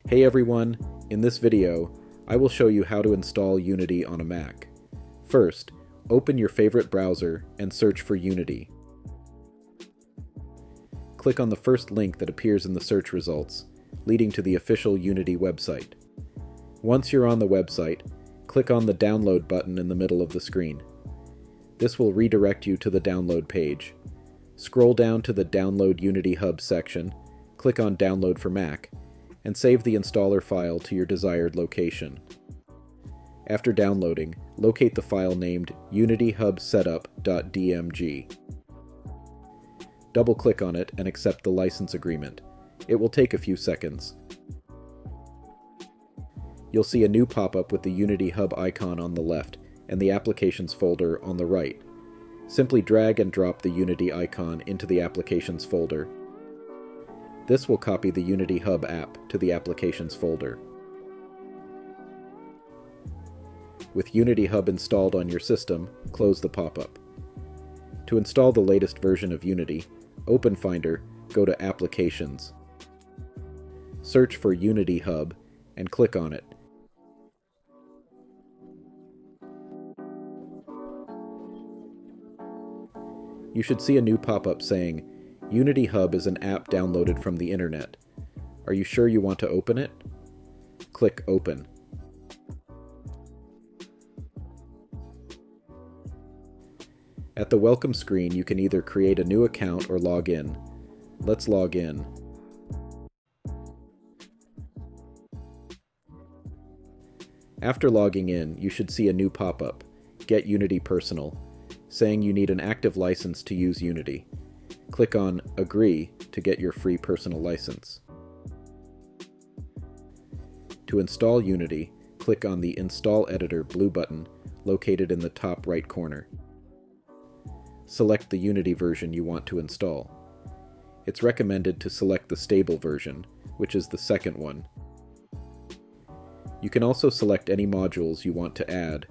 Hey everyone, in this video, I will show you how to install Unity on a Mac. First, open your favorite browser and search for Unity. Click on the first link that appears in the search results, leading to the official Unity website. Once you're on the website, click on the download button in the middle of the screen. This will redirect you to the download page. Scroll down to the Download Unity Hub section, click on Download for Mac, and save the installer file to your desired location. After downloading, locate the file named unityhubsetup.dmg. Double-click on it and accept the license agreement. It will take a few seconds. You'll see a new pop-up with the Unity Hub icon on the left and the Applications folder on the right. Simply drag and drop the Unity icon into the Applications folder. This will copy the Unity Hub app to the Applications folder. With Unity Hub installed on your system, close the pop-up. To install the latest version of Unity, open Finder, go to Applications. Search for Unity Hub and click on it. You should see a new pop-up saying, Unity Hub is an app downloaded from the internet. Are you sure you want to open it? Click Open. At the welcome screen, you can either create a new account or log in. Let's log in. After logging in, you should see a new pop-up, Get Unity Personal, saying you need an active license to use Unity. Click on Agree to get your free personal license. To install Unity, click on the Install Editor blue button located in the top right corner. Select the Unity version you want to install. It's recommended to select the stable version, which is the second one. You can also select any modules you want to add.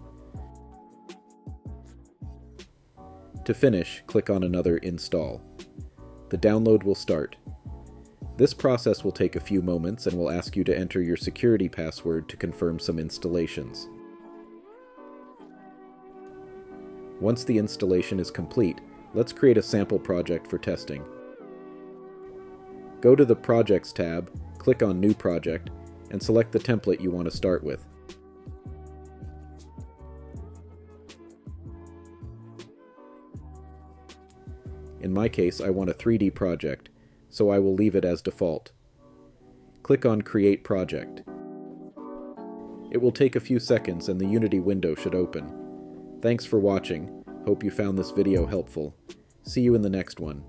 To finish, click on another Install. The download will start. This process will take a few moments and will ask you to enter your security password to confirm some installations. Once the installation is complete, let's create a sample project for testing. Go to the Projects tab, click on New Project, and select the template you want to start with. In my case, I want a 3D project, so I will leave it as default. Click on Create Project. It will take a few seconds and the Unity window should open. Thanks for watching. Hope you found this video helpful. See you in the next one.